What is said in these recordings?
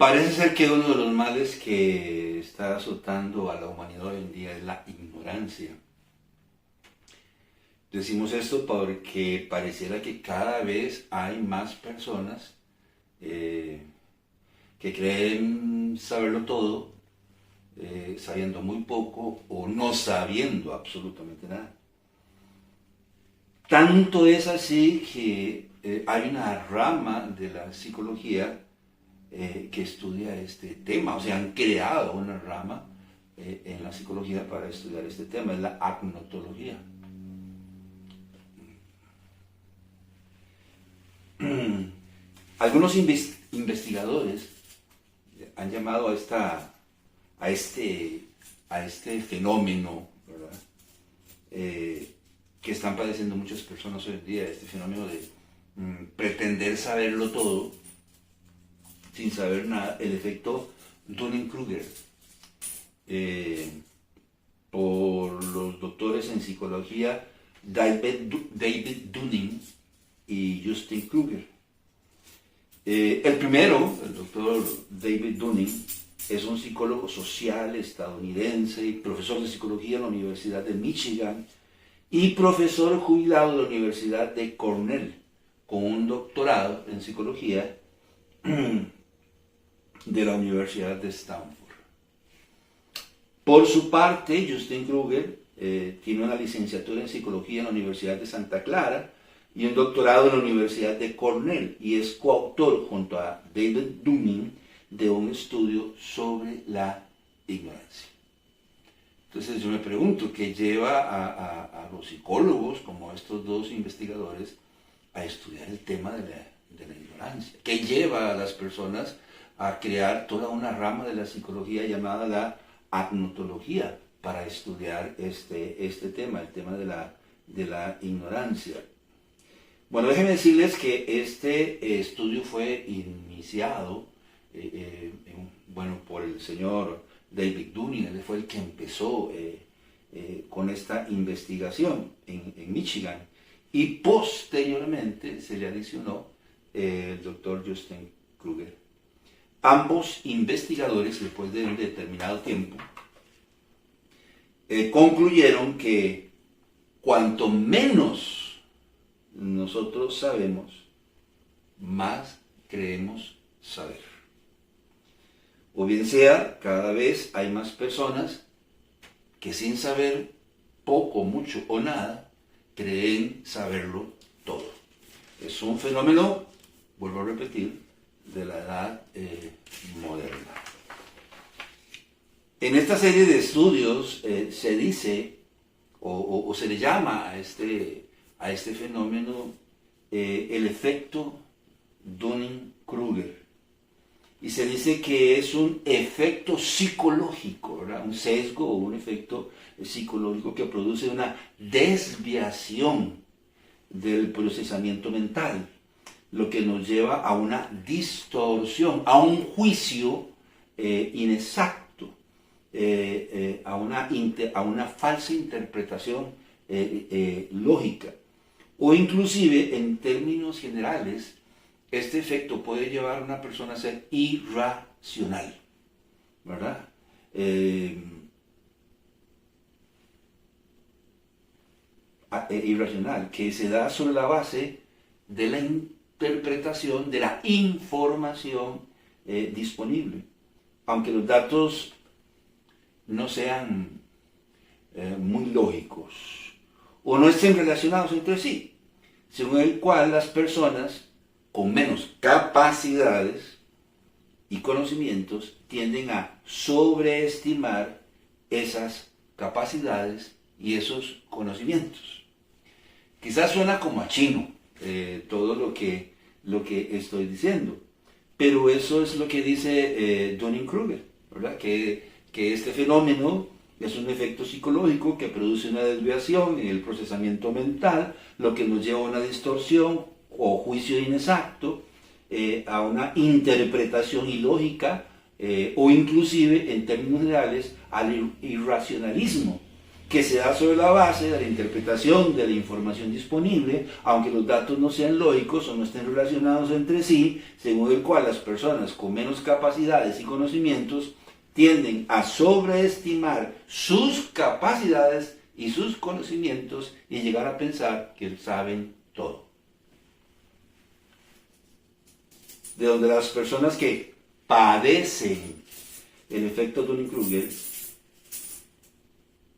Parece ser que uno de los males que está azotando a la humanidad hoy en día es la ignorancia. Decimos esto porque pareciera que cada vez hay más personas que creen saberlo todo, sabiendo muy poco o no sabiendo absolutamente nada. Tanto es así que hay una rama de la psicología que estudia este tema, o sea, han creado una rama en la psicología para estudiar este tema, es la agnotología. Algunos investigadores han llamado a este fenómeno, ¿verdad? Que están padeciendo muchas personas hoy en día, este fenómeno de pretender saberlo todo sin saber nada, el efecto Dunning-Kruger, por los doctores en psicología David Dunning y Justin Kruger. El primero, el doctor David Dunning, es un psicólogo social estadounidense y profesor de psicología en la Universidad de Michigan y profesor jubilado de la Universidad de Cornell, con un doctorado en psicología de la Universidad de Stanford. Por su parte, Justin Kruger tiene una licenciatura en psicología en la Universidad de Santa Clara y un doctorado en la Universidad de Cornell, y es coautor junto a David Dunning de un estudio sobre la ignorancia. Entonces yo me pregunto, ¿qué lleva a los psicólogos, como estos dos investigadores, a estudiar el tema de la ignorancia? ¿Qué lleva a las personas a crear toda una rama de la psicología llamada la agnotología para estudiar este tema, el tema de la ignorancia? Bueno, déjenme decirles que este estudio fue iniciado por el señor David Dunning. Él fue el que empezó con esta investigación en Michigan, y posteriormente se le adicionó el doctor Justin Kruger. Ambos investigadores, después de un determinado tiempo, concluyeron que cuanto menos nosotros sabemos, más creemos saber. O bien sea, cada vez hay más personas que sin saber poco, mucho o nada, creen saberlo todo. Es un fenómeno, vuelvo a repetir, de la edad moderna. En esta serie de estudios se dice, o se le llama a este fenómeno el efecto Dunning-Kruger. Y se dice que es un efecto psicológico, ¿verdad? Un sesgo o un efecto psicológico que produce una desviación del procesamiento mental, lo que nos lleva a una distorsión, a un juicio inexacto, a una falsa interpretación lógica. O inclusive, en términos generales, este efecto puede llevar a una persona a ser irracional, ¿verdad? Irracional, que se da sobre la base de la interpretación de la información disponible, aunque los datos no sean muy lógicos o no estén relacionados entre sí, según el cual las personas con menos capacidades y conocimientos tienden a sobreestimar esas capacidades y esos conocimientos. Quizás suena como a chino todo lo que estoy diciendo, pero eso es lo que dice Dunning-Kruger, ¿verdad? Que este fenómeno es un efecto psicológico que produce una desviación en el procesamiento mental, lo que nos lleva a una distorsión o juicio inexacto, a una interpretación ilógica o inclusive, en términos generales, al irracionalismo, que se da sobre la base de la interpretación de la información disponible, aunque los datos no sean lógicos o no estén relacionados entre sí, según el cual las personas con menos capacidades y conocimientos tienden a sobreestimar sus capacidades y sus conocimientos y llegar a pensar que saben todo. De donde las personas que padecen el efecto Dunning-Kruger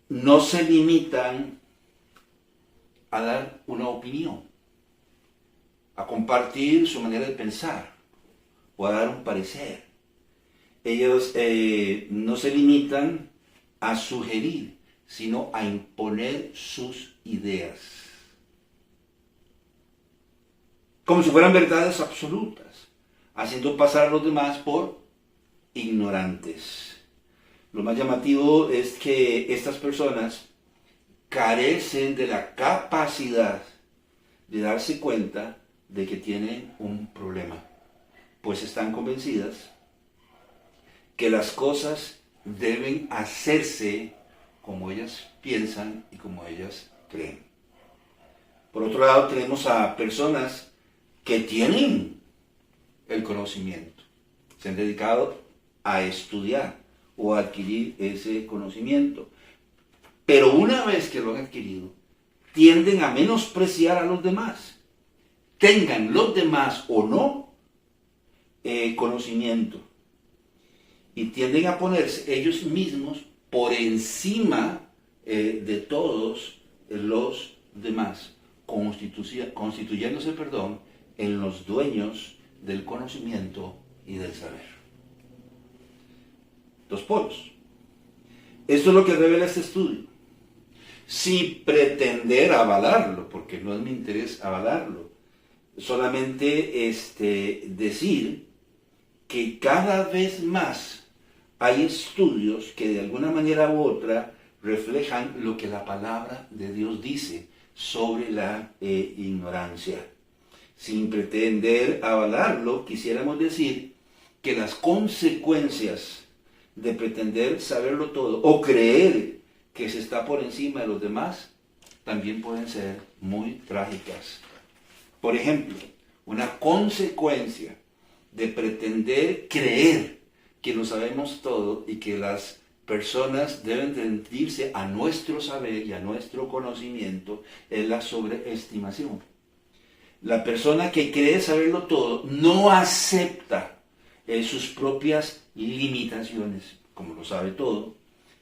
no se limitan a dar una opinión, a compartir su manera de pensar o a dar un parecer. Ellos no se limitan a sugerir, sino a imponer sus ideas, como si fueran verdades absolutas, haciendo pasar a los demás por ignorantes. Lo más llamativo es que estas personas carecen de la capacidad de darse cuenta de que tienen un problema, pues están convencidas que las cosas deben hacerse como ellas piensan y como ellas creen. Por otro lado, tenemos a personas que tienen el conocimiento, se han dedicado a estudiar o a adquirir ese conocimiento, pero una vez que lo han adquirido, tienden a menospreciar a los demás, tengan los demás o no conocimiento, y tienden a ponerse ellos mismos por encima de todos los demás, constituyéndose, en los dueños del conocimiento y del saber. Dos polos. Esto es lo que revela este estudio. Sin pretender avalarlo, porque no es mi interés avalarlo, solamente decir que cada vez más hay estudios que de alguna manera u otra reflejan lo que la palabra de Dios dice sobre la ignorancia. Sin pretender avalarlo, quisiéramos decir que las consecuencias de pretender saberlo todo o creer que se está por encima de los demás también pueden ser muy trágicas. Por ejemplo, una consecuencia de pretender creer que lo sabemos todo y que las personas deben rendirse a nuestro saber y a nuestro conocimiento es la sobreestimación. La persona que cree saberlo todo no acepta sus propias limitaciones, como lo sabe todo,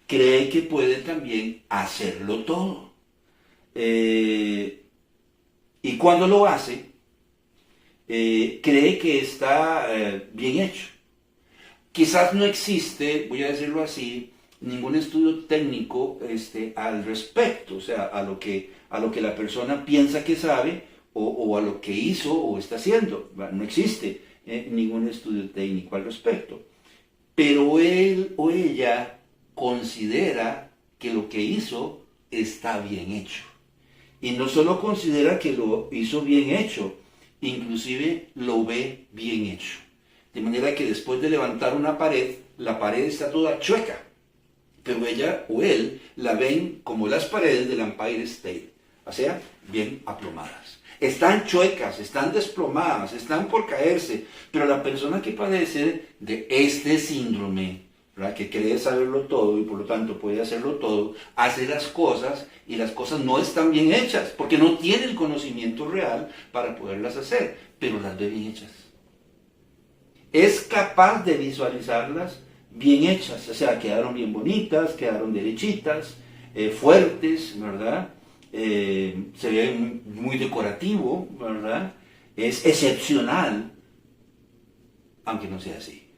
cree que puede también hacerlo todo. Y cuando lo hace, cree que está bien hecho. Quizás no existe, voy a decirlo así, ningún estudio técnico al respecto, o sea, a lo que la persona piensa que sabe o a lo que hizo o está haciendo. No existe ningún estudio técnico al respecto. Pero él o ella considera que lo que hizo está bien hecho. Y no solo considera que lo hizo bien hecho, inclusive lo ve bien hecho. De manera que después de levantar una pared, la pared está toda chueca. Pero ella o él la ven como las paredes del Empire State, o sea, bien aplomadas. Están chuecas, están desplomadas, están por caerse, pero la persona que padece de este síndrome, ¿verdad?, que cree saberlo todo y por lo tanto puede hacerlo todo, hace las cosas y las cosas no están bien hechas, porque no tiene el conocimiento real para poderlas hacer, pero las ve bien hechas. Es capaz de visualizarlas bien hechas, o sea, quedaron bien bonitas, quedaron derechitas, fuertes, ¿verdad? Se ve muy decorativo, ¿verdad? Es excepcional, aunque no sea así.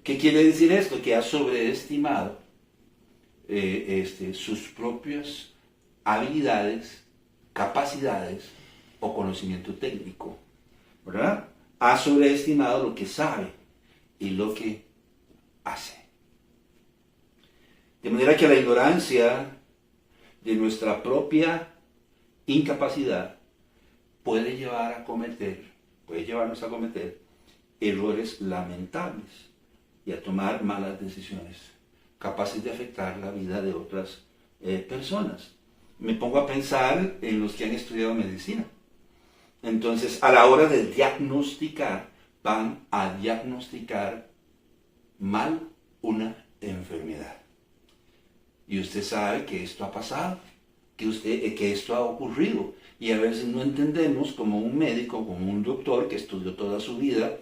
¿Qué quiere decir esto? Que ha sobreestimado sus propias habilidades, capacidades o conocimiento técnico, ¿verdad? Ha sobreestimado lo que sabe y lo que hace. De manera que la ignorancia de nuestra propia incapacidad puede llevarnos a cometer errores lamentables y a tomar malas decisiones, capaces de afectar la vida de otras personas. Me pongo a pensar en los que han estudiado medicina. Entonces, a la hora de diagnosticar, van a diagnosticar mal una enfermedad. Y usted sabe que esto ha pasado, que esto ha ocurrido. Y a veces no entendemos como un médico, como un doctor que estudió toda su vida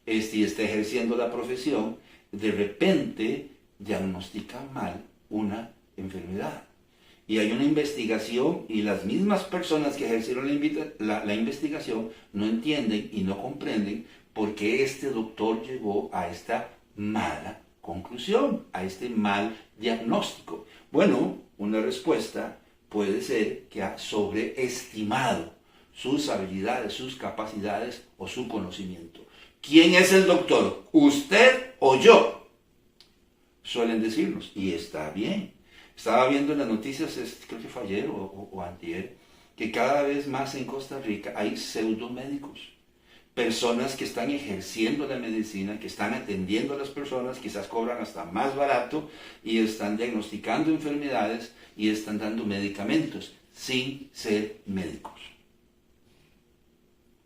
y está ejerciendo la profesión, de repente diagnostica mal una enfermedad. Y hay una investigación y las mismas personas que ejercieron la investigación no entienden y no comprenden por qué este doctor llegó a esta mala conclusión, a este mal diagnóstico. Bueno, una respuesta puede ser que ha sobreestimado sus habilidades, sus capacidades o su conocimiento. ¿Quién es el doctor? ¿Usted o yo? Suelen decirnos, y está bien. Estaba viendo en las noticias, creo que fue ayer o antier, que cada vez más en Costa Rica hay pseudomédicos. Personas que están ejerciendo la medicina, que están atendiendo a las personas, quizás cobran hasta más barato y están diagnosticando enfermedades y están dando medicamentos sin ser médicos.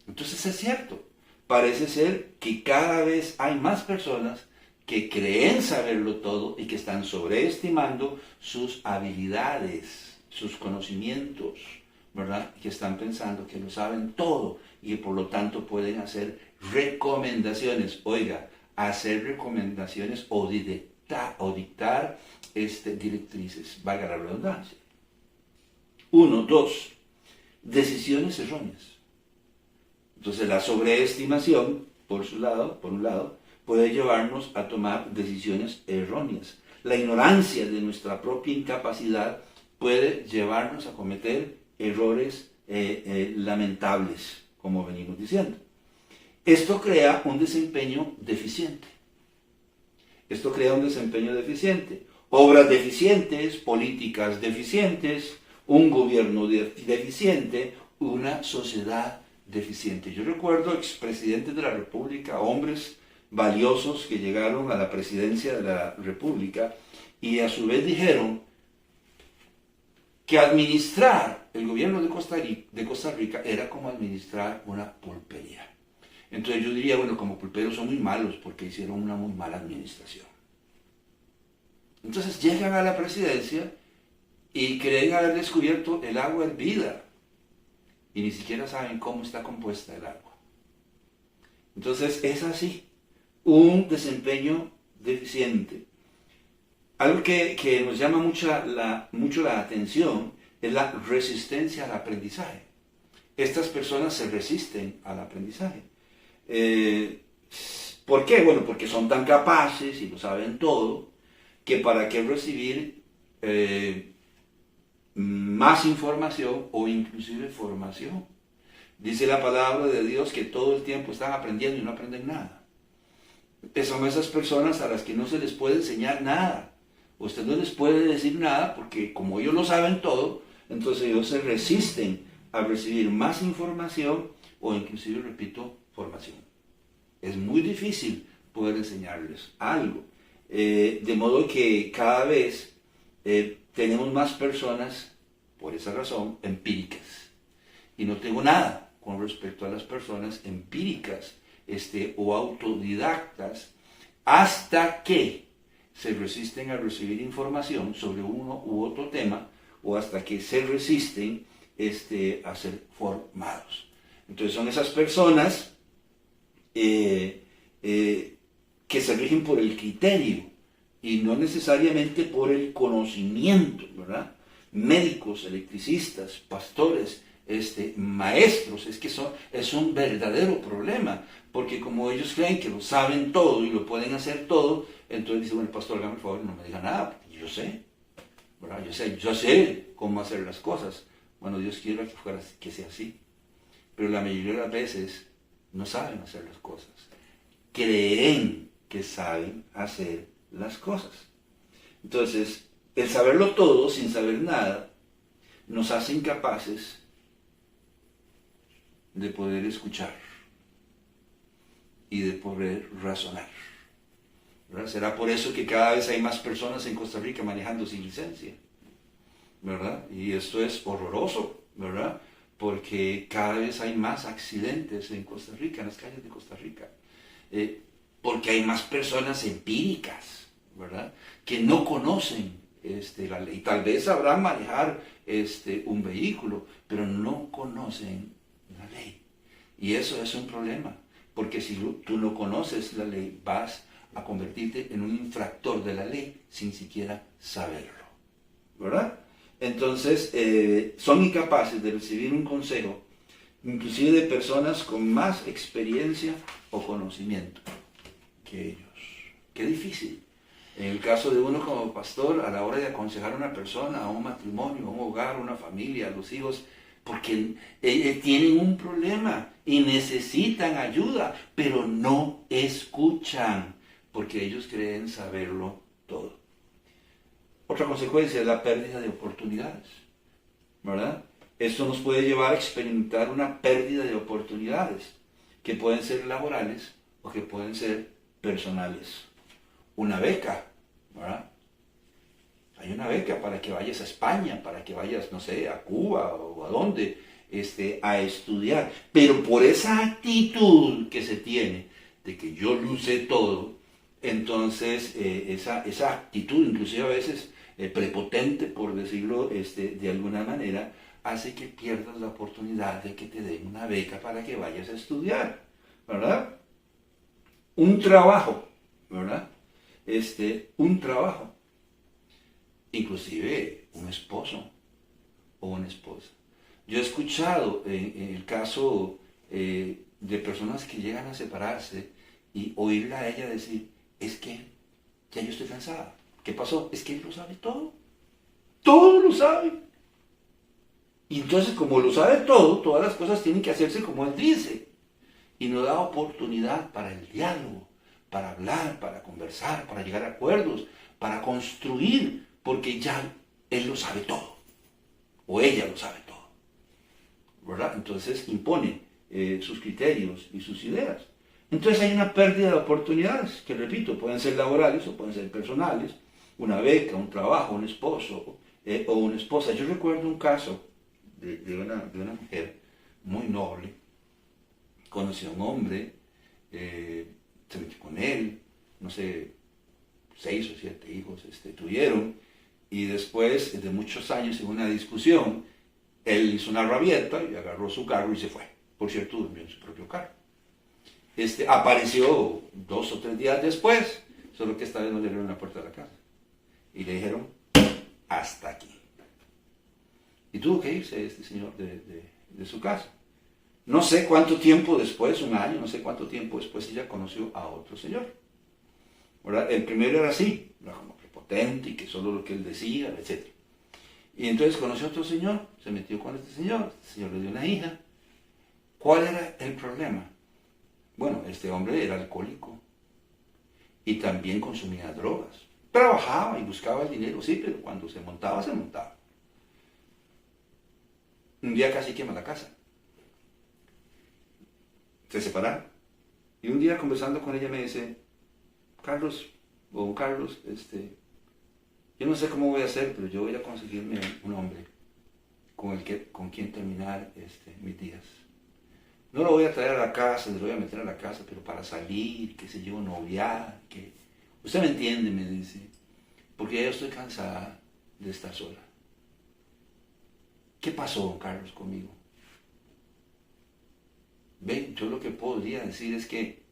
Entonces es cierto, parece ser que cada vez hay más personas que creen saberlo todo y que están sobreestimando sus habilidades, sus conocimientos, ¿verdad? Que están pensando que lo saben todo y que por lo tanto pueden hacer recomendaciones. Oiga, hacer recomendaciones o dictar directrices, valga la redundancia. 1, 2, decisiones erróneas. Entonces la sobreestimación, por un lado, puede llevarnos a tomar decisiones erróneas. La ignorancia de nuestra propia incapacidad puede llevarnos a cometer errores lamentables, como venimos diciendo. Esto crea un desempeño deficiente. Obras deficientes, políticas deficientes, un gobierno deficiente, una sociedad deficiente. Yo recuerdo expresidentes de la República, hombres valiosos que llegaron a la presidencia de la República y a su vez dijeron que administrar el gobierno de Costa Rica era como administrar una pulpería. Entonces yo diría, bueno, como pulperos son muy malos porque hicieron una muy mala administración. Entonces llegan a la presidencia y creen haber descubierto el agua hervida y ni siquiera saben cómo está compuesta el agua. Entonces es así, un desempeño deficiente. Algo que nos llama mucho la atención es la resistencia al aprendizaje. Estas personas se resisten al aprendizaje. ¿Por qué? Bueno, porque son tan capaces y lo saben todo, que para qué recibir más información o inclusive formación. Dice la palabra de Dios que todo el tiempo están aprendiendo y no aprenden nada. Son esas personas a las que no se les puede enseñar nada. Usted no les puede decir nada porque como ellos lo saben todo, entonces ellos se resisten a recibir más información o inclusive, repito, formación. Es muy difícil poder enseñarles algo. De modo que cada vez tenemos más personas, por esa razón, empíricas. Y no tengo nada con respecto a las personas empíricas o autodidactas hasta que se resisten a recibir información sobre uno u otro tema o hasta que se resisten a ser formados. Entonces son esas personas que se rigen por el criterio y no necesariamente por el conocimiento, ¿verdad? Médicos, electricistas, pastores, maestros, es un verdadero problema, porque como ellos creen que lo saben todo y lo pueden hacer todo, entonces dice, bueno, pastor, hágame el favor, no me diga nada, porque yo sé, ¿verdad? Yo sé cómo hacer las cosas. Bueno, Dios quiera que sea así, pero la mayoría de las veces no saben hacer las cosas, creen que saben hacer las cosas. Entonces, el saberlo todo sin saber nada nos hace incapaces de poder escuchar y de poder razonar, ¿verdad? Será por eso que cada vez hay más personas en Costa Rica manejando sin licencia. ¿verdad? Y esto es horroroso, ¿verdad? Porque cada vez hay más accidentes en Costa Rica, en las calles de Costa Rica. Porque hay más personas empíricas, ¿verdad? Que no conocen la ley. Tal vez sabrán manejar un vehículo, pero no conocen la ley. Y eso es un problema, porque si tú no conoces la ley, vas a convertirte en un infractor de la ley sin siquiera saberlo, ¿verdad? Entonces, son incapaces de recibir un consejo, inclusive de personas con más experiencia o conocimiento que ellos. Qué difícil. En el caso de uno como pastor, a la hora de aconsejar a una persona, a un matrimonio, a un hogar, a una familia, a los hijos, porque tienen un problema y necesitan ayuda, pero no escuchan, porque ellos creen saberlo todo. Otra consecuencia es la pérdida de oportunidades, ¿verdad? Esto nos puede llevar a experimentar una pérdida de oportunidades, que pueden ser laborales o que pueden ser personales. Una beca, ¿verdad? Hay una beca para que vayas a España, para que vayas, no sé, a Cuba o a dónde, a estudiar. Pero por esa actitud que se tiene de que yo lo sé todo, entonces esa actitud, inclusive a veces prepotente, por decirlo de alguna manera, hace que pierdas la oportunidad de que te den una beca para que vayas a estudiar, ¿verdad? Un trabajo, ¿verdad? Un trabajo. Inclusive un esposo o una esposa. Yo he escuchado en el caso de personas que llegan a separarse y oírla a ella decir, es que ya yo estoy cansada. ¿Qué pasó? Es que él lo sabe todo. Todo lo sabe. Y entonces, como lo sabe todo, todas las cosas tienen que hacerse como él dice. Y no da oportunidad para el diálogo, para hablar, para conversar, para llegar a acuerdos, para construir, porque ya él lo sabe todo. O ella lo sabe todo. ¿Verdad? Entonces impone sus criterios y sus ideas. Entonces hay una pérdida de oportunidades, que repito, pueden ser laborales o pueden ser personales, una beca, un trabajo, un esposo o una esposa. Yo recuerdo un caso de una mujer muy noble, conoció a un hombre, se metió con él, no sé, 6 o 7 hijos tuvieron, y después de muchos años en una discusión, él hizo una rabieta y agarró su carro y se fue. Por cierto, durmió en su propio carro. Apareció 2 o 3 días después, solo que esta vez no le abrieron la puerta de la casa. Y le dijeron, hasta aquí. Y tuvo que irse este señor de su casa. No sé cuánto tiempo después, un año, no sé cuánto tiempo después, ella conoció a otro señor. ¿Verdad? El primero era así, era como prepotente y que solo lo que él decía, etc. Y entonces conoció a otro señor, se metió con este señor le dio una hija. ¿Cuál era el problema? Bueno, este hombre era alcohólico y también consumía drogas. Trabajaba y buscaba el dinero, sí, pero cuando se montaba, se montaba. Un día casi quema la casa. Se separaron. Y un día conversando con ella me dice, Carlos, yo no sé cómo voy a hacer, pero yo voy a conseguirme un hombre con quien terminar mis días. No lo voy a traer a la casa, le voy a meter a la casa, pero para salir, qué sé yo, noviar, que... Usted me entiende, me dice, porque ya yo estoy cansada de estar sola. ¿Qué pasó, don Carlos, conmigo? Ven, yo lo que podría decir es que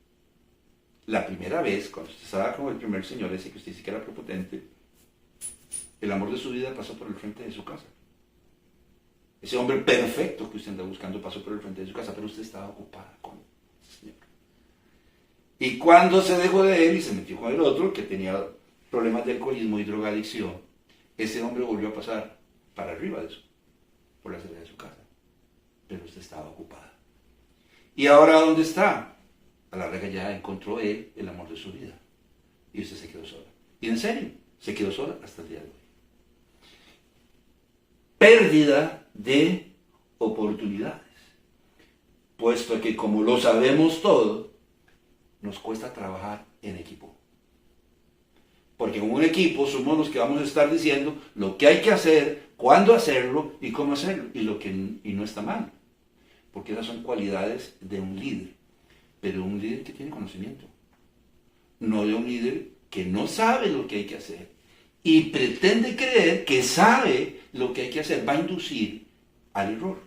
la primera vez, cuando usted estaba con el primer señor, ese que usted dice que era prepotente, el amor de su vida pasó por el frente de su casa. Ese hombre perfecto que usted anda buscando pasó por el frente de su casa, pero usted estaba ocupada con ese señor. Y cuando se dejó de él y se metió con el otro, que tenía problemas de alcoholismo y drogadicción, ese hombre volvió a pasar para arriba de eso, por la salida de su casa. Pero usted estaba ocupada. ¿Y ahora dónde está? A la larga ya encontró él el amor de su vida. Y usted se quedó sola. Y en serio, se quedó sola hasta el día de hoy. Pérdida de oportunidades. Puesto que como lo sabemos todo, nos cuesta trabajar en equipo. Porque en un equipo somos los que vamos a estar diciendo lo que hay que hacer cuándo hacerlo y cómo hacerlo, y no está mal, porque esas son cualidades de un líder, pero un líder que tiene conocimiento, no de un líder que no sabe lo que hay que hacer y pretende creer que sabe lo que hay que hacer. Va a inducir al error,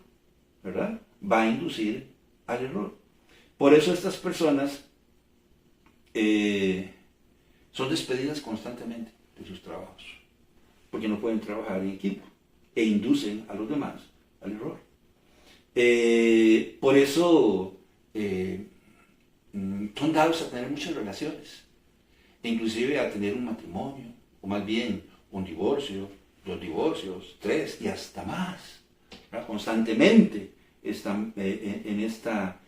¿verdad? Va a inducir al error. Por eso estas personas son despedidas constantemente de sus trabajos, porque no pueden trabajar en equipo e inducen a los demás al error. Por eso son dados a tener muchas relaciones, inclusive a tener un matrimonio, o más bien un divorcio, 2 divorcios, 3 y hasta más, ¿verdad? Constantemente están en esta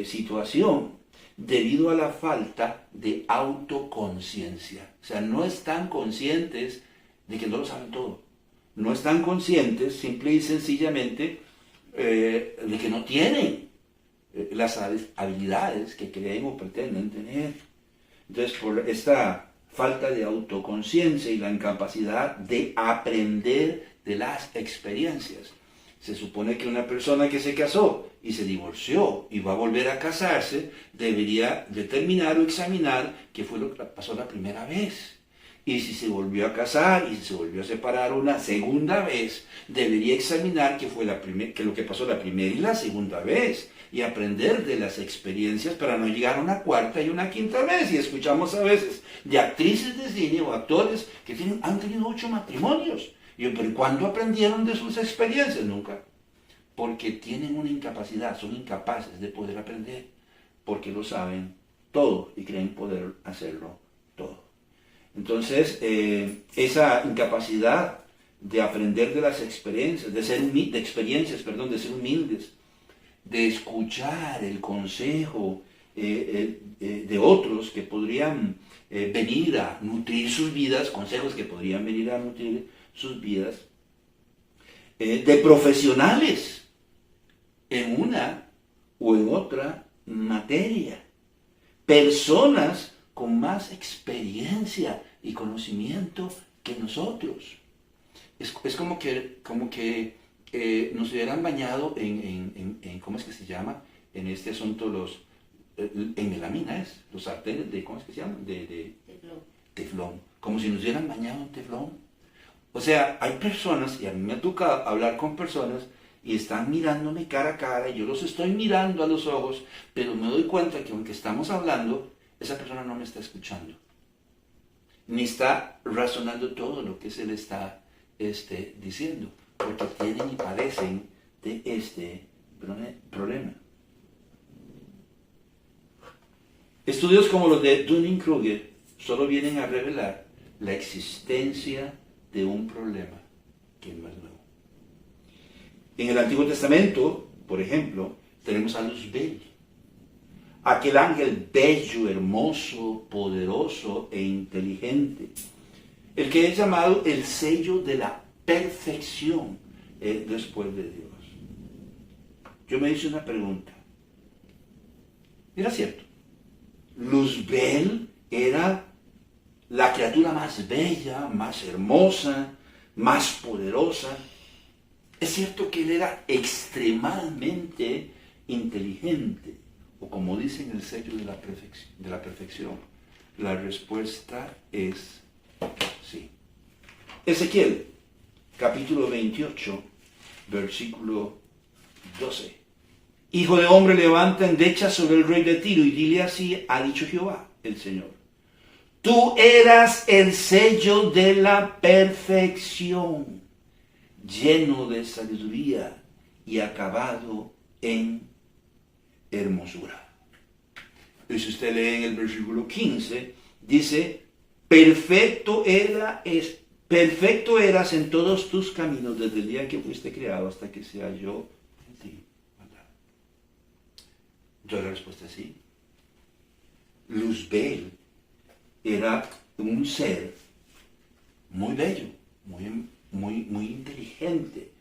situación debido a la falta de autoconciencia. O sea, no están conscientes de que no lo saben todo. No están conscientes, simple y sencillamente, de que no tienen las habilidades que creen o pretenden tener. Entonces, por esta falta de autoconciencia y la incapacidad de aprender de las experiencias. Se supone que una persona que se casó y se divorció y va a volver a casarse, debería determinar o examinar qué fue lo que pasó la primera vez. Y si se volvió a casar y si se volvió a separar una segunda vez, debería examinar qué fue lo que pasó la primera y la segunda vez y aprender de las experiencias para no llegar a una cuarta y una quinta vez. Y escuchamos a veces de actrices de cine o actores que han tenido 8 matrimonios. Y yo, ¿pero cuándo aprendieron de sus experiencias? Nunca. Porque tienen una incapacidad, son incapaces de poder aprender, porque lo saben todo y creen poder hacerlo todo. Entonces, esa incapacidad de aprender de las experiencias, de ser humildes, de escuchar el consejo de otros que podrían venir a nutrir sus vidas, consejos que podrían venir a nutrir sus vidas, de profesionales en una o en otra materia, personas con más experiencia y conocimiento que nosotros. Es como que nos hubieran bañado en ¿cómo es que se llama? En este asunto en melamina los sartenes ¿cómo es que se llaman? De teflón. Como si nos hubieran bañado en teflón. O sea, hay personas, y a mí me ha tocado hablar con personas, y están mirándome cara a cara, y yo los estoy mirando a los ojos, pero me doy cuenta que aunque estamos hablando, esa persona no me está escuchando, ni está razonando todo lo que se le está diciendo, porque tienen y padecen de este problema. Estudios como los de Dunning-Kruger solo vienen a revelar la existencia de un problema que no es nuevo. En el Antiguo Testamento, por ejemplo, tenemos a Luzbel, aquel ángel bello, hermoso, poderoso e inteligente, el que es llamado el sello de la perfección después de Dios. Yo me hice una pregunta. Era cierto, Luzbel era la criatura más bella, más hermosa, más poderosa. Es cierto que él era extremadamente inteligente, o como dice en el sello de la perfección. La respuesta es sí. Ezequiel, capítulo 28, versículo 12. Hijo de hombre, levanta endecha sobre el rey de Tiro y dile así, ha dicho Jehová, el Señor. Tú eras el sello de la perfección, lleno de sabiduría y acabado en hermosura. Y si usted lee en el versículo 15, dice, perfecto eras en todos tus caminos desde el día en que fuiste creado hasta que sea yo en ti. Entonces la respuesta es sí. Luzbel era un ser muy bello, muy inteligente,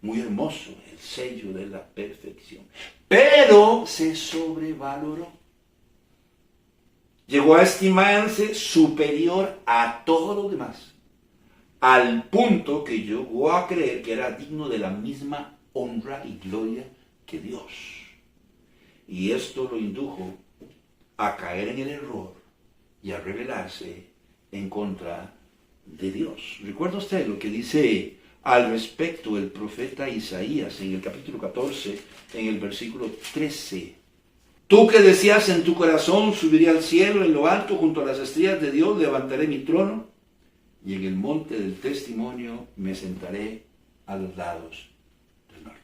muy hermoso, el sello de la perfección. Pero se sobrevaloró. Llegó a estimarse superior a todo lo demás, al punto que llegó a creer que era digno de la misma honra y gloria que Dios. Y esto lo indujo a caer en el error y a rebelarse en contra de Dios. ¿Recuerda usted lo que dice al respecto el profeta Isaías en el capítulo 14, en el versículo 13? Tú que decías en tu corazón, subiré al cielo, en lo alto, junto a las estrellas de Dios, levantaré mi trono, y en el monte del testimonio me sentaré a los lados del norte.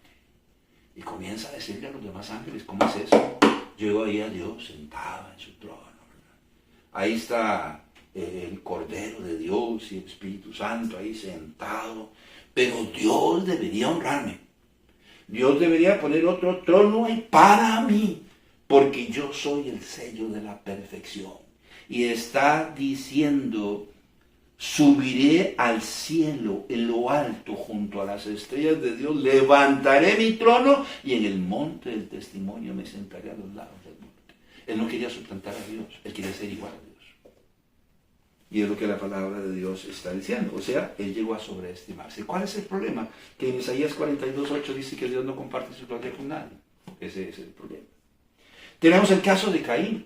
Y comienza a decirle a los demás ángeles, ¿cómo es eso? Llegó ahí a Dios sentado en su trono, ¿verdad? Ahí está el Cordero de Dios y el Espíritu Santo ahí sentado. Pero Dios debería honrarme. Dios debería poner otro trono ahí para mí, porque yo soy el sello de la perfección. Y está diciendo, subiré al cielo, en lo alto, junto a las estrellas de Dios, levantaré mi trono y en el monte del testimonio me sentaré a los lados del monte. Él no quería suplantar a Dios, él quería ser igual a Dios. Y es lo que la palabra de Dios está diciendo. O sea, él llegó a sobreestimarse. ¿Cuál es el problema? Que en Isaías 42:8 dice que Dios no comparte su gloria con nadie. Ese es el problema. Tenemos el caso de Caín.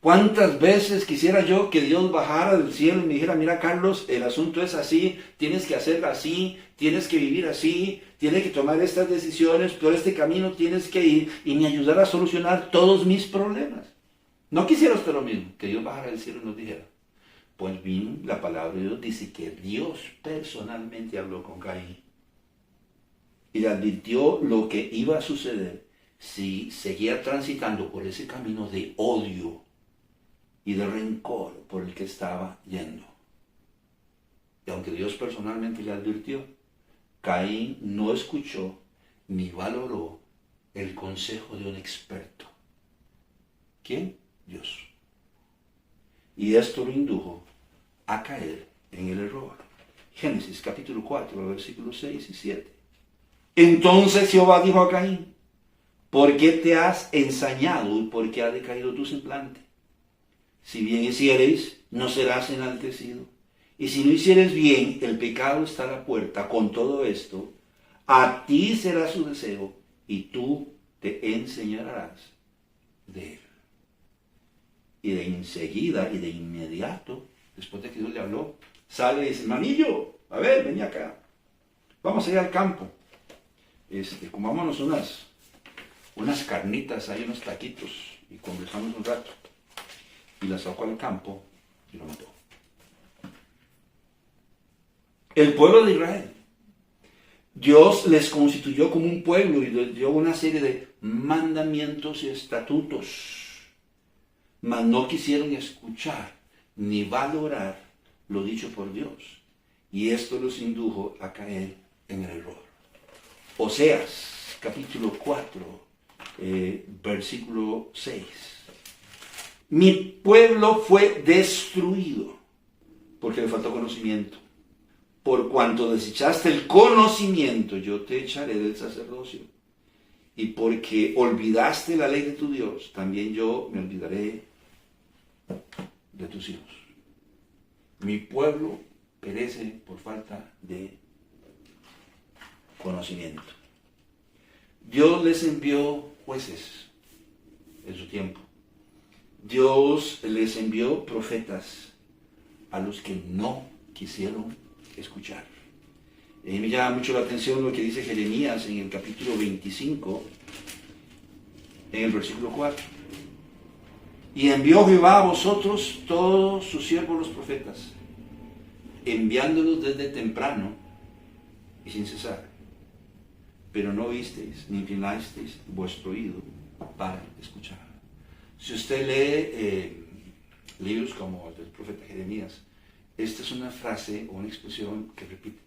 ¿Cuántas veces quisiera yo que Dios bajara del cielo y me dijera, mira Carlos, el asunto es así, tienes que hacerlo así, tienes que vivir así, tienes que tomar estas decisiones, por este camino tienes que ir, y me ayudara a solucionar todos mis problemas? ¿No quisiera usted lo mismo? Que Dios bajara del cielo y nos dijera. Pues bien, la palabra de Dios dice que Dios personalmente habló con Caín y le advirtió lo que iba a suceder si seguía transitando por ese camino de odio y de rencor por el que estaba yendo. Y aunque Dios personalmente le advirtió, Caín no escuchó ni valoró el consejo de un experto. ¿Quién? Dios. Y esto lo indujo a caer en el error. Génesis capítulo 4, versículos 6 y 7. Entonces Jehová dijo a Caín, ¿por qué te has ensañado y por qué ha decaído tu semblante? Si bien hiciereis, no serás enaltecido. Y si no hicieres bien, el pecado está a la puerta. Con todo esto, a ti será su deseo y tú te enseñarás de él. Y de enseguida y de inmediato, después de que Dios le habló, sale y dice, manillo, a ver, vení acá. Vamos a ir al campo. Comámonos unas carnitas, hay unos taquitos, y conversamos un rato. Y la sacó al campo y lo mató. El pueblo de Israel, Dios les constituyó como un pueblo y les dio una serie de mandamientos y estatutos. Mas no quisieron escuchar ni valorar lo dicho por Dios. Y esto los indujo a caer en el error. Oseas, capítulo 4, versículo 6. Mi pueblo fue destruido porque le faltó conocimiento. Por cuanto desechaste el conocimiento, yo te echaré del sacerdocio. Y porque olvidaste la ley de tu Dios, también yo me olvidaré de tus hijos. Mi pueblo perece por falta de conocimiento. Dios les envió jueces en su tiempo. Dios les envió profetas a los que no quisieron escuchar. Me llama mucho la atención lo que dice Jeremías en el capítulo 25, en el versículo 4. Y envió Jehová a vosotros todos sus siervos los profetas, enviándolos desde temprano y sin cesar. Pero no oísteis ni inclinasteis vuestro oído para escuchar. Si usted lee libros como el del profeta Jeremías, esta es una frase o una expresión que repite.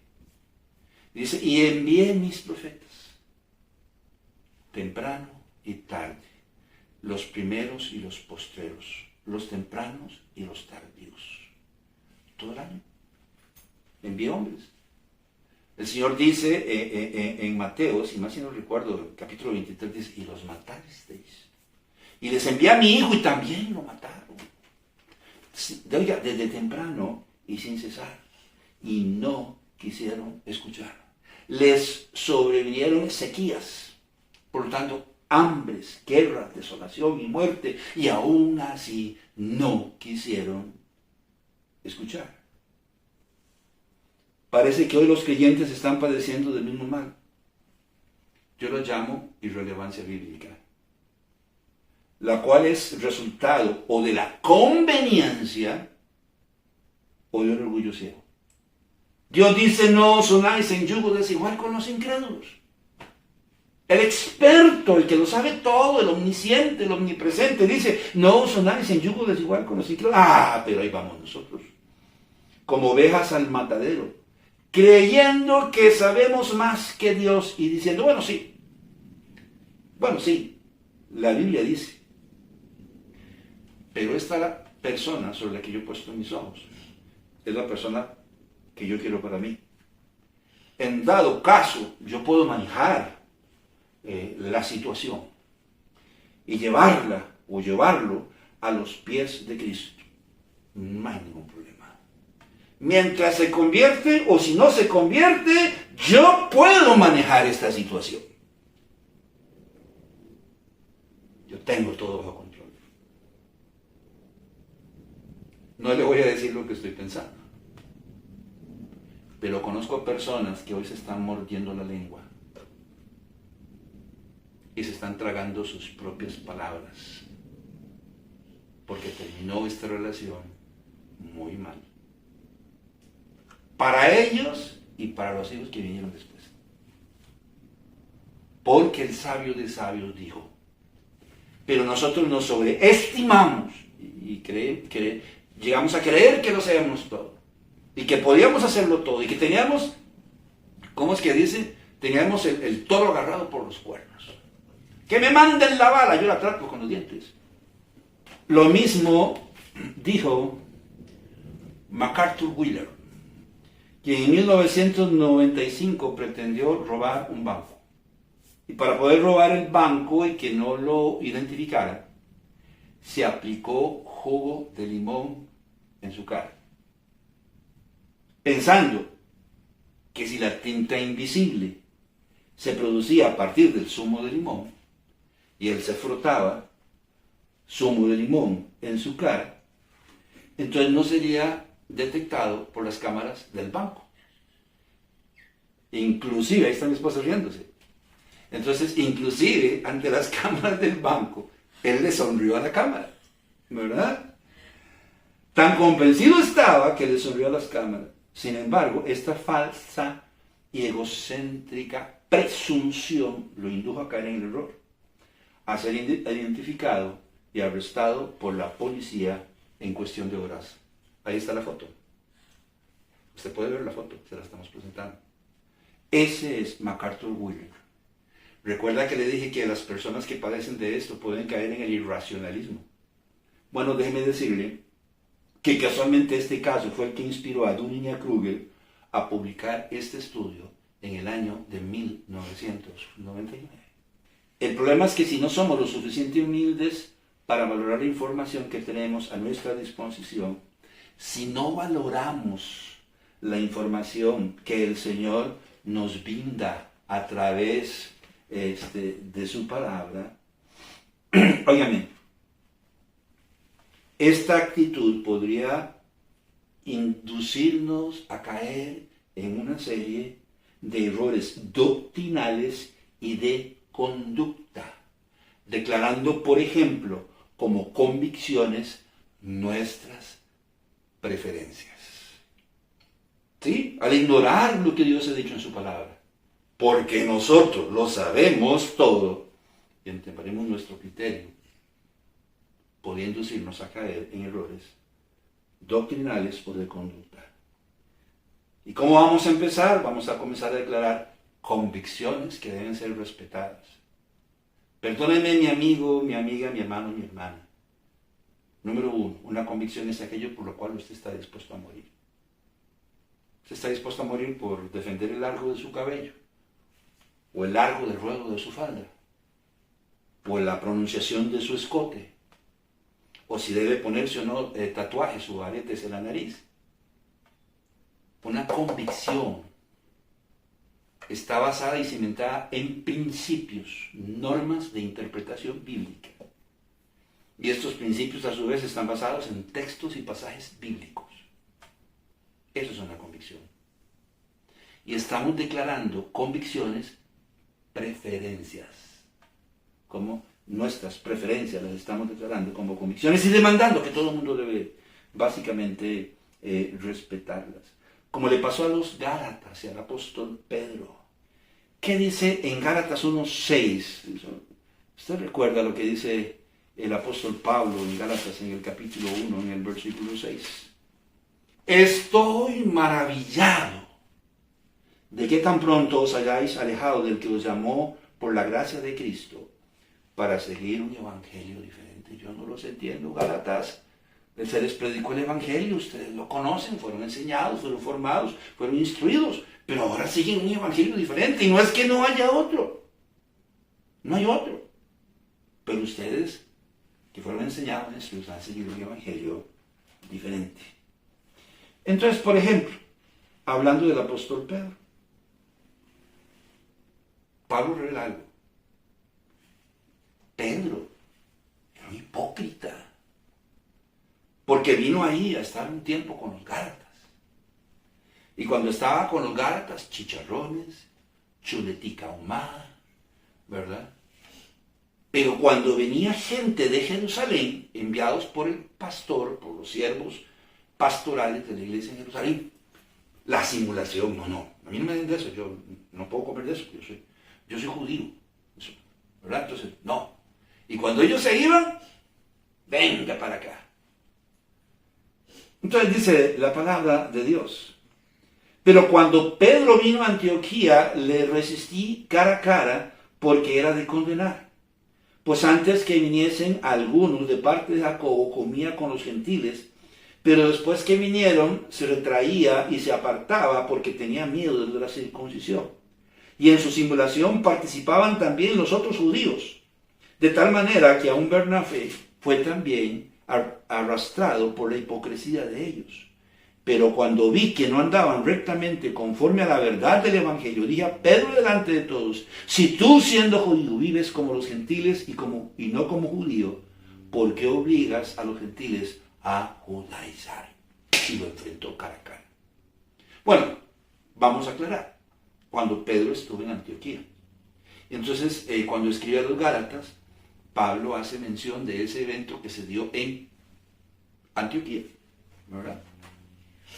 Dice, y envié mis profetas temprano y tarde, los primeros y los postreros, los tempranos y los tardíos. Todo el año. Envié hombres. El Señor dice en Mateo, si más no recuerdo, el capítulo 23, dice, y los matasteis. Y les envié a mi hijo y también lo mataron. Oiga, desde temprano y sin cesar. y no quisieron escuchar. Les sobrevinieron sequías, por lo tanto, hambres, guerras, desolación y muerte, y aún así no quisieron escuchar. Parece que hoy los creyentes están padeciendo del mismo mal. Yo lo llamo irrelevancia bíblica, la cual es resultado o de la conveniencia o de un orgullo ciego. Dios dice, no os unáis en yugo desigual con los incrédulos. El experto, el que lo sabe todo, el omnisciente, el omnipresente, dice, no os unáis en yugo desigual con los incrédulos. Pero ahí vamos nosotros, como ovejas al matadero, creyendo que sabemos más que Dios y diciendo, bueno, sí, la Biblia dice, pero esta la persona sobre la que yo he puesto mis ojos es la persona que yo quiero para mí. En dado caso, yo puedo manejar la situación y llevarlo a los pies de Cristo. No hay ningún problema. Mientras se convierte o si no se convierte, yo puedo manejar esta situación. Yo tengo todo bajo control. No le voy a decir lo que estoy pensando, pero conozco a personas que hoy se están mordiendo la lengua y se están tragando sus propias palabras porque terminó esta relación muy mal. Para ellos y para los hijos que vinieron después. Porque el sabio de sabios dijo, pero nosotros nos sobreestimamos y llegamos a creer que lo sabemos todo y que podíamos hacerlo todo y que teníamos, ¿cómo es que dice? Teníamos el toro agarrado por los cuernos. Que me manden la bala, yo la trato con los dientes. Lo mismo dijo MacArthur Wheeler, quien en 1995 pretendió robar un banco. Y para poder robar el banco y que no lo identificara, se aplicó jugo de limón en su cara, pensando que si la tinta invisible se producía a partir del zumo de limón y él se frotaba zumo de limón en su cara, entonces no sería detectado por las cámaras del banco. Inclusive, ahí está mi esposa riéndose. Entonces, inclusive ante las cámaras del banco, él le sonrió a la cámara, ¿verdad? Tan convencido estaba que le sonrió a las cámaras. Sin embargo, esta falsa y egocéntrica presunción lo indujo a caer en el error, a ser identificado y arrestado por la policía en cuestión de horas. Ahí está la foto. Usted puede ver la foto, se la estamos presentando. Ese es MacArthur Wheeler. Recuerda que le dije que las personas que padecen de esto pueden caer en el irracionalismo. Bueno, déjeme decirle que casualmente este caso fue el que inspiró a Dunning y a Kruger a publicar este estudio en el año de 1999. El problema es que si no somos lo suficientemente humildes para valorar la información que tenemos a nuestra disposición, si no valoramos la información que el Señor nos brinda a través de su palabra, óigame, esta actitud podría inducirnos a caer en una serie de errores doctrinales y de conducta, declarando, por ejemplo, como convicciones nuestras preferencias. ¿Sí? Al ignorar lo que Dios ha dicho en su palabra, porque nosotros lo sabemos todo, y entenderemos nuestro criterio, podría inducirnos a caer en errores doctrinales o de conducta. ¿Y cómo vamos a empezar? Vamos a comenzar a declarar convicciones que deben ser respetadas. Perdóneme, mi amigo, mi amiga, mi hermano, mi hermana. Número 1, una convicción es aquello por lo cual usted está dispuesto a morir. Usted está dispuesto a morir por defender el largo de su cabello, o el largo del ruedo de su falda, o la pronunciación de su escote, o si debe ponerse o no tatuajes o aretes en la nariz. Una convicción está basada y cimentada en principios, normas de interpretación bíblica. Y estos principios a su vez están basados en textos y pasajes bíblicos. Eso es una convicción. Y estamos declarando convicciones, preferencias. Como nuestras preferencias las estamos declarando como convicciones y demandando que todo el mundo debe básicamente respetarlas. Como le pasó a los Gálatas y al apóstol Pedro. ¿Qué dice en Gálatas 1:6? Usted recuerda lo que dice el apóstol Pablo en Gálatas en el capítulo 1, en el versículo 6. Estoy maravillado de que tan pronto os hayáis alejado del que os llamó por la gracia de Cristo para seguir un evangelio diferente. Yo no los entiendo, Gálatas. Se les predicó el evangelio, ustedes lo conocen, fueron enseñados, fueron formados, fueron instruidos, pero ahora siguen un evangelio diferente. Y no es que no haya otro, no hay otro. Pero ustedes, que fueron enseñados, instruidos, han seguido un evangelio diferente. Entonces, por ejemplo, hablando del apóstol Pedro, Pablo revela algo. Pedro era un hipócrita, porque vino ahí a estar un tiempo con los Gálatas. Y cuando estaba con los Gálatas, chicharrones, chuletica ahumada, ¿verdad? Pero cuando venía gente de Jerusalén, enviados por el pastor, por los siervos pastorales de la iglesia en Jerusalén, la simulación, no, a mí no me den de eso, yo no puedo comer de eso, yo soy judío, ¿verdad? Entonces, no. Y cuando ellos se iban, venga para acá. Entonces dice la palabra de Dios. Pero cuando Pedro vino a Antioquía, le resistí cara a cara porque era de condenar. Pues antes que viniesen algunos de parte de Jacobo, comía con los gentiles, pero después que vinieron, se retraía y se apartaba porque tenía miedo de la circuncisión. Y en su simulación participaban también los otros judíos, de tal manera que aún Bernabé fue también arrastrado por la hipocresía de ellos. Pero cuando vi que no andaban rectamente conforme a la verdad del evangelio, dije a Pedro delante de todos: si tú, siendo judío, vives como los gentiles y no como judío, ¿por qué obligas a los gentiles a judaizar? Y lo enfrentó cara a cara. Bueno, vamos a aclarar. Cuando Pedro estuvo en Antioquía, entonces cuando escribe a los Gálatas, Pablo hace mención de ese evento que se dio en Antioquía, ¿verdad?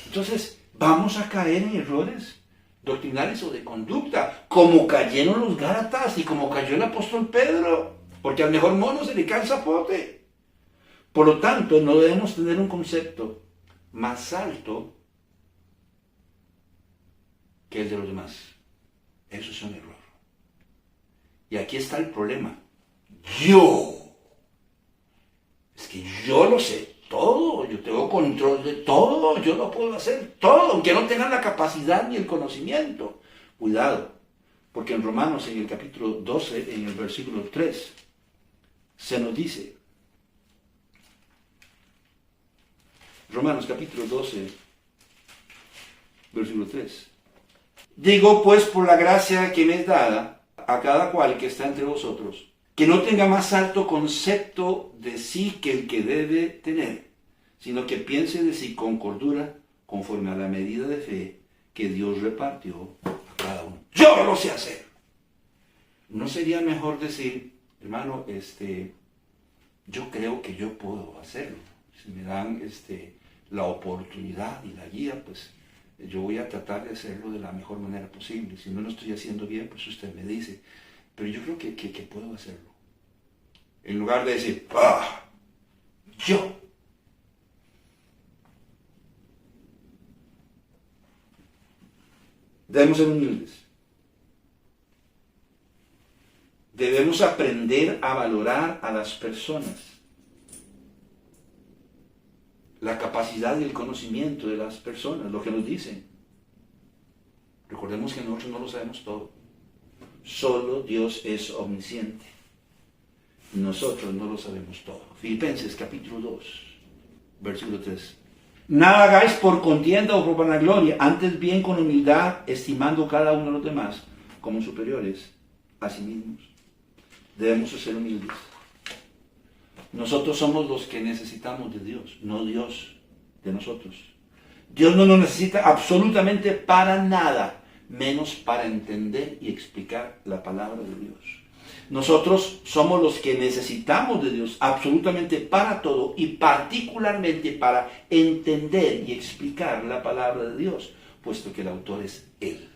Entonces, vamos a caer en errores doctrinales o de conducta, como cayeron los Gálatas y como cayó el apóstol Pedro, porque al mejor mono se le cae el zapote. Por lo tanto, no debemos tener un concepto más alto que el de los demás. Eso es un error. Y aquí está el problema. Es que yo lo sé todo, yo tengo control de todo, yo lo puedo hacer todo, aunque no tengan la capacidad ni el conocimiento. Cuidado, porque en Romanos, en el capítulo 12, en el versículo 3, se nos dice, Romanos capítulo 12, versículo 3, digo pues por la gracia que me es dada a cada cual que está entre vosotros, que no tenga más alto concepto de sí que el que debe tener, sino que piense de sí con cordura, conforme a la medida de fe que Dios repartió a cada uno. Yo lo sé hacer. ¿No sería mejor decir, hermano, yo creo que yo puedo hacerlo? Si me dan la oportunidad y la guía, pues yo voy a tratar de hacerlo de la mejor manera posible. Si no lo estoy haciendo bien, pues usted me dice. Pero yo creo que puedo hacerlo. En lugar de decir, yo. Debemos ser humildes. Debemos aprender a valorar a las personas. La capacidad y el conocimiento de las personas, lo que nos dicen. Recordemos que nosotros no lo sabemos todo. Solo Dios es omnisciente. Nosotros no lo sabemos todo. Filipenses capítulo 2, versículo 3. Nada hagáis por contienda o por vanagloria, antes bien con humildad, estimando cada uno de los demás como superiores a sí mismos. Debemos ser humildes. Nosotros somos los que necesitamos de Dios, no Dios de nosotros. Dios no nos necesita absolutamente para nada, menos para entender y explicar la palabra de Dios. Nosotros somos los que necesitamos de Dios absolutamente para todo y particularmente para entender y explicar la palabra de Dios, puesto que el autor es Él.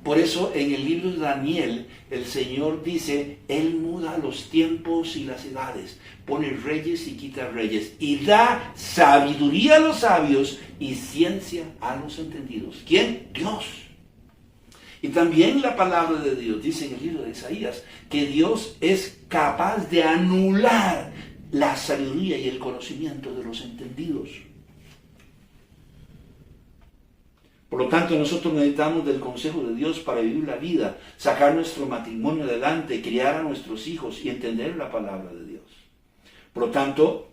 Por eso en el libro de Daniel el Señor dice, Él muda los tiempos y las edades, pone reyes y quita reyes, y da sabiduría a los sabios y ciencia a los entendidos. ¿Quién? Dios. Y también la palabra de Dios dice en el libro de Isaías que Dios es capaz de anular la sabiduría y el conocimiento de los entendidos. Por lo tanto, nosotros necesitamos del consejo de Dios para vivir la vida, sacar nuestro matrimonio adelante, criar a nuestros hijos y entender la palabra de Dios. Por lo tanto,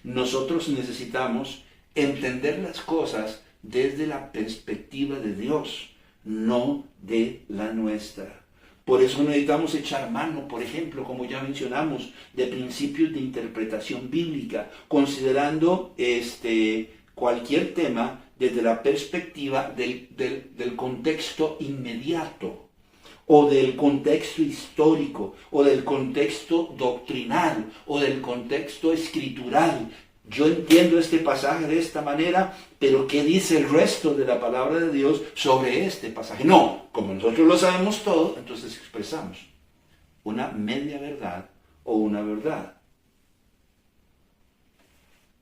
nosotros necesitamos entender las cosas desde la perspectiva de Dios, no de la nuestra. Por eso necesitamos echar mano, por ejemplo, como ya mencionamos, de principios de interpretación bíblica, considerando cualquier tema desde la perspectiva del contexto inmediato, o del contexto histórico, o del contexto doctrinal, o del contexto escritural. Yo entiendo este pasaje de esta manera, pero ¿qué dice el resto de la palabra de Dios sobre este pasaje? No, como nosotros lo sabemos todo, entonces expresamos una media verdad o una verdad.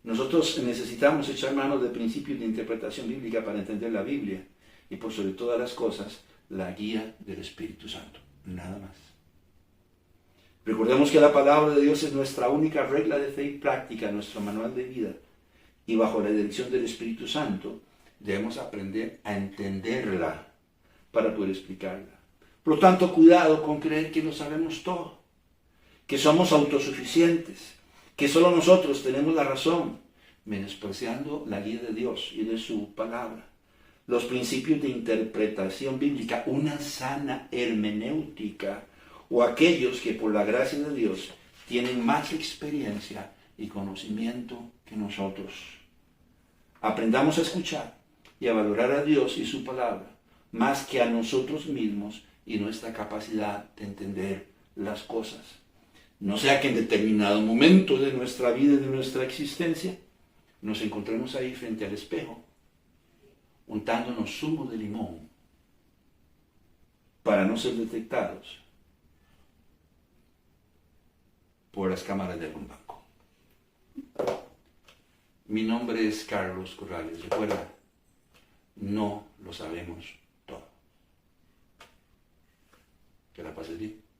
Nosotros necesitamos echar mano de principios de interpretación bíblica para entender la Biblia y por sobre todas las cosas la guía del Espíritu Santo, nada más. Recordemos que la palabra de Dios es nuestra única regla de fe y práctica, nuestro manual de vida, y bajo la dirección del Espíritu Santo debemos aprender a entenderla para poder explicarla. Por lo tanto, cuidado con creer que lo sabemos todo, que somos autosuficientes, que solo nosotros tenemos la razón, menospreciando la guía de Dios y de su palabra. Los principios de interpretación bíblica, una sana hermenéutica, o aquellos que por la gracia de Dios tienen más experiencia y conocimiento que nosotros. Aprendamos a escuchar y a valorar a Dios y su palabra, más que a nosotros mismos y nuestra capacidad de entender las cosas. No sea que en determinado momento de nuestra vida y de nuestra existencia nos encontremos ahí frente al espejo, untándonos zumo de limón para no ser detectados por las cámaras de algún banco. Mi nombre es Carlos Corrales. Recuerda, no lo sabemos todo. Que la pases bien.